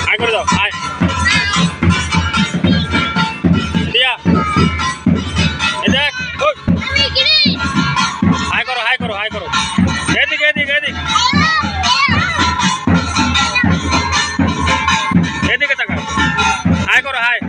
High করে দাও, high দিয়া এই দেখ, হাই করো হাই করো হাই করো, এদিকে এদিকে এদিকে এদিকে তাকা, হাই করো হাই।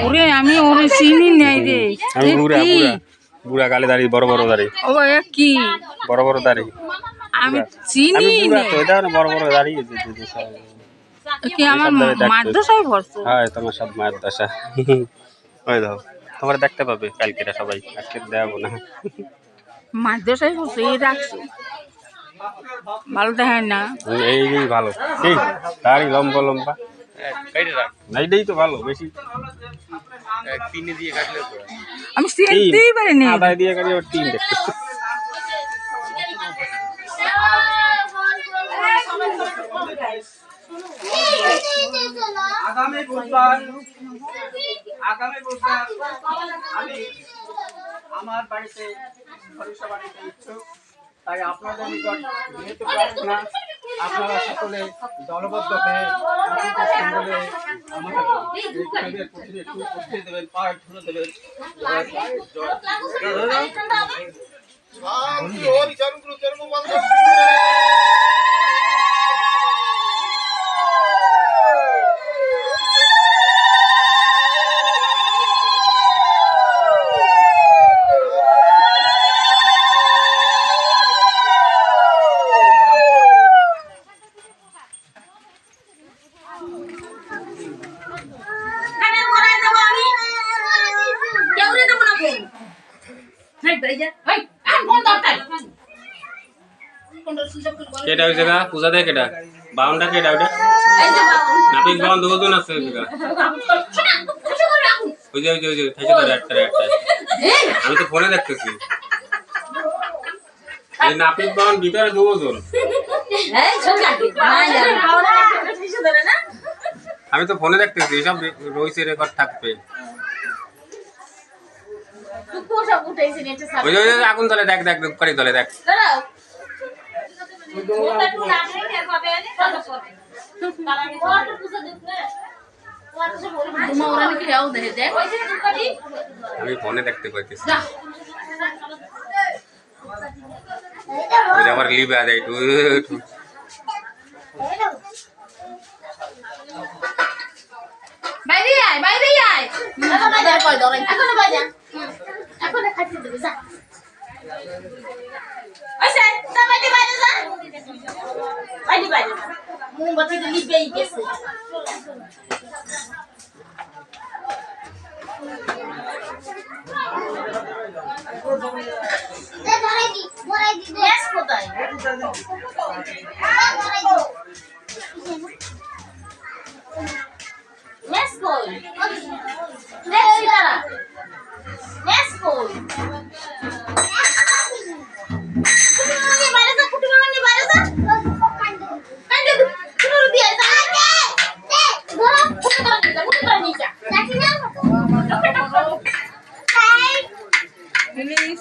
ওরে আমি ওরে চিনি নাই রে, আমি বুড়া বুড়া বুড়া গালে দাড়ি, বড় বড় দাড়ি, ও কি বড় বড় দাড়ি, আমি চিনি বুড়া তো, এটা বড় বড় দাড়ি কি আমার মাদ্রাসায় ভরছে। হ্যাঁ তোমার সব মাদ্রাসা। ওই দাও তোমরা দেখতে পাবে কালকেরা সবাই, আজকে দেখাবো না। মাদ্রাসায় ভরছে এই রাখছো, ভালো দেখেন না এই ভালো, এই দাড়ি লম্বা লম্বা এইটাই তো ভালো বেশি, তিনে দিয়ে কাটলে তো আমি চিনতেই পারিনি, আদায় দিয়ে কাটলে তিন দেখতে। আগামী বুধবার আমি আমার বাড়িতে ভরসা বাড়িতে ইচ্ছুক, তাই আপনাদের নিকট যেহেতু প্রার্থনা আপনারা সকলে দলবদ্ধ হয়ে আমাদের একটু উঠিয়ে দেবেন, পায়ে ধরে দেবেন। কেটা হইছে গা পূজা দেয়, কেটা বাউন্ডা, কেটা ওটা নাপিত বাউন্ড দুজন আছে গা, ওই যে থাইছে ধরে একটা, আমি তো ফোনে দেখতেছি এই নাপিত বাউন্ড ভিতরে দুজন, আমি তো ফোনে দেখতেছি, সব রয়েছে রেকর্ড থাকবে। ওই যে আগুন তলে দেখ দেখ করে তলে দেখ আমি ফোনে দেখতে পাইতেছি ওই যে আমার লিবে আছে একটু বাইরে আয় বাইরে আয় এখন খাচ্ছি দেবে যা আচ্ছা তা বাইরে বাইরে যা বাইরে বাইরে মোমবাতি তো লিবেই গেছে ধরাই দি গ্যাস কোথায় গ্যাস কই গ্যাস দাঁড়া গ্যাস কই কুটুমানি বাইরে যা কুটুমানি বাইরে যা কাঁদে কুটুর দিয়ে যা দে ধরো কুটুমানি যা দেখি না প্লিজ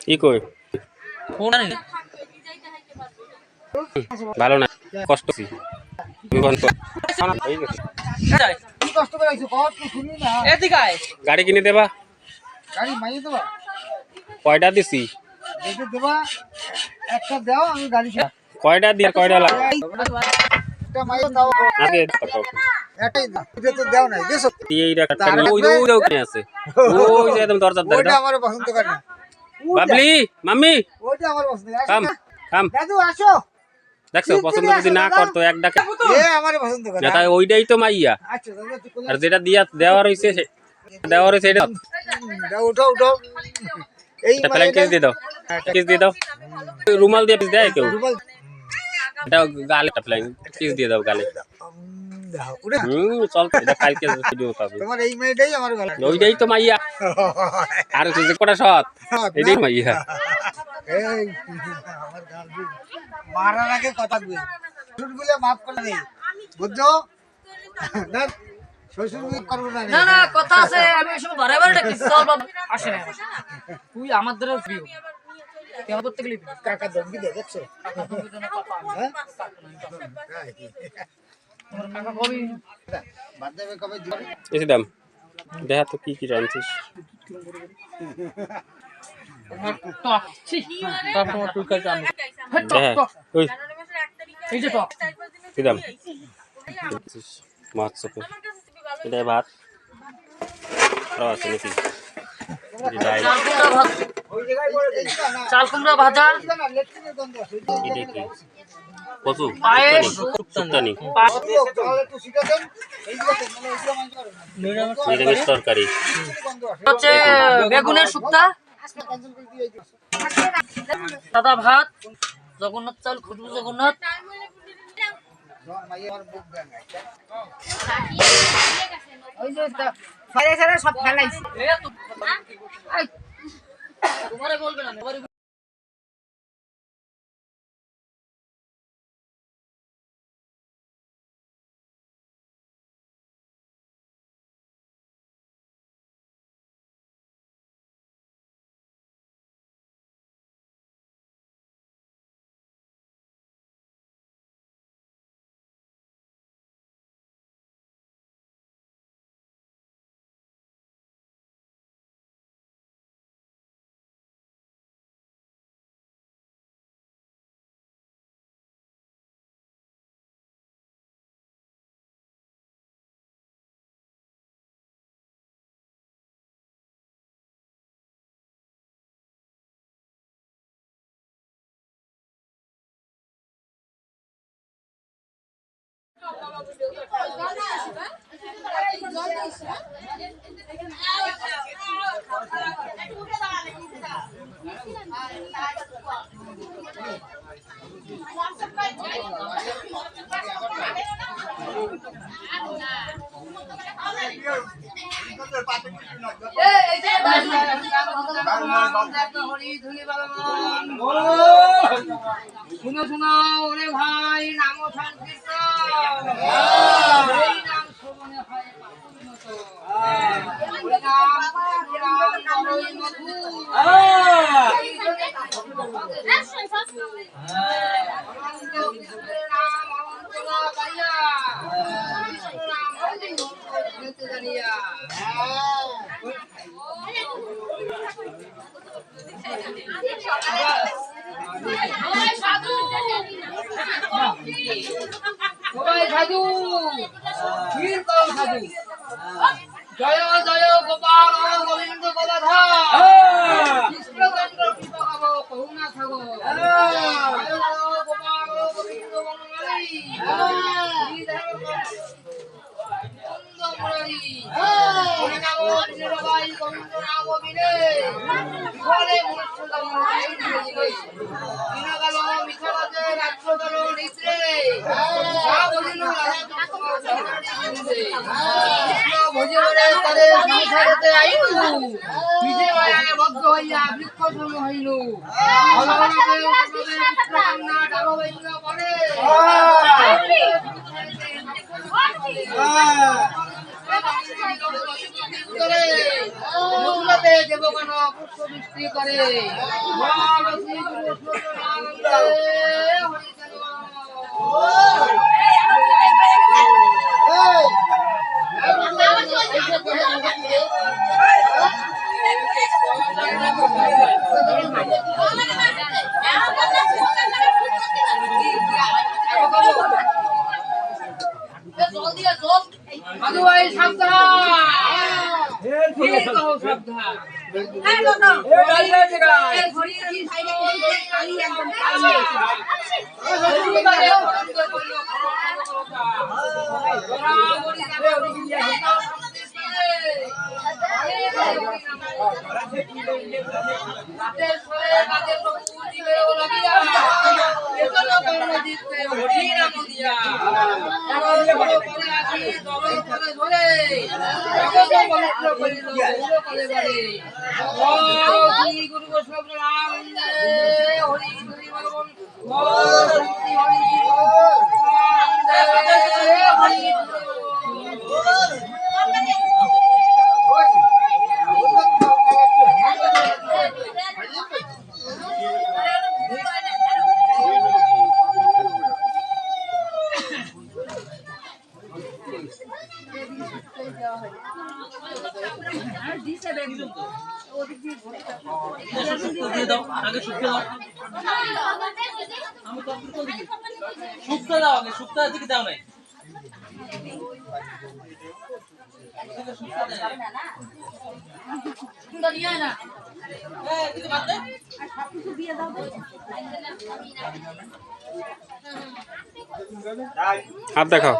কি কই ভালো না কষ্ট কি গাড়ি কিনে দেবা গাড়ি মাইয়ে দেবা কয়টা দিছি দেখে দেবা একটা দাও আমি গাড়ি কয়টা দিয়ে কয়টা লাগে একটা মাইয়ে দাও আগে এটাই না এটা তো দাও নাই দেছো এই রাখটা ওই ওখানে আছে ওই যে একদম দরজার ধারে ওইটা আমার পছন্দ করে না বাবলি মাম্মি ওইটা আমার পছন্দ করে কাম কাম দাদু আসো দেখছো পছন্দ যদি না করতো এক ডাকে এ আমার পছন্দ করে না তাই ওইটাই তো মাইয়া আচ্ছা দাদু তুই কোলে আর যেটা দেওয়া রয়েছে এটা দাও উঠো উঠো এই এটা ফ্ল্যাং কেস দিয়ে দাও কেস দিয়ে দাও রুমাল দিয়ে পিস দেয় কেউ রুমাল এটা গালে একটা ফ্ল্যাং কেস দিয়ে দাও গালে দাও উঠে চল এটা কালকে ভিডিও পাবে তোমার এই মেয়েটাই আমার ভালো ওইটাই তো মাইয়া আর যে কটা সৎ এটাই মাইয়া এই আমার গার্লফ্রেন্ড মারার আগে কথা কই শ্বশুরগুলো মাফ করে দেই বুঝছো না শ্বশুরগুলো করবো না না না কথা আছে আমি এসব ধরে বারে ডাকি চল বাবা আসে না তুই আমাদের প্রিয় তুই আমার করতে গেলি কাকা দমকি দে দেখছো হ্যাঁ তোমার কাকা কবি বাদ দেবে কবে দিবে এসে দাম দেখা তো কি কি জানছিস টক ছি টক তোমার তুই কাছে আমি হ্যাঁ ওই এই যে টক কি দাম মাছ চপে এটা ভাত আরো আছে নাকি ডাল চাল কুমড়া ভাজা না লেট্রিনের গন্ধ আছে এটা কি কচু পায়েস শুক্তানি তাহলে একটু শিখে দেন এই যে মানে এইগুলো মাংস করে নিরামিষ তরকারি গন্ধ আছে হচ্ছে বেগুনের শুক্তা ক্যান্সেল করে দিয়ে দিও সাদা ভাত জগন্নাথ চাল খুদু জগন্নাথ মাইয়া আমার বুক দেন ওই যে ফেলে ফেলে সব ফেলাইছে তোমারে বলবে না শুনো শুনো ওরে ভাই নাম সংকীর্তন এই নাম শ্রবণে হয় পাপুর মতো ওরে নাম নরই মধু অনন্ত কৃষ্ণের নাম অনন্ত না পাইয়া কৃষ্ণ নাম হইতে জানিয়া সবাই সাধু ক্ষীর কর সাধু জয় জয় গোপাল গোবিন্দ গদাধর কৃষ্ণচন্দ্র কৃপকাব করুণা সাগর জয় জয় গোপাল গোবিন্দ বনমালী শ্রীধর কুন্দ মুরারি হরিনাম নিরবাই গোবিন্দ নাম বিনে বিফলে মনুষ্য জন্ম দিনকাল মিছাবাদে রাজ্যদল নিদ্রে যা বলিল রাধা কৃষ্ণ ভজিবরে তাদের সংসারেতে আইনু নিজে মায়ায় বদ্ধ হইয়া বৃক্ষ ধর্ম হইনু ভগবানকে পুত্রকন্যা ডালবৈন্য পরে মধুরাতে দেবগণ পুষ্প বৃষ্টি করে মধুবাই সাবধান সাবধান গুরু বৈষ্ণব হরি হরি শুক্তা দাও আগে শুক্তা দিকে দাও নাই হাত দেখাও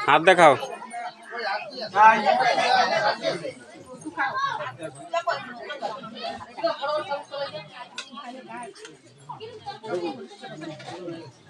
হাত দেখাও Thank you.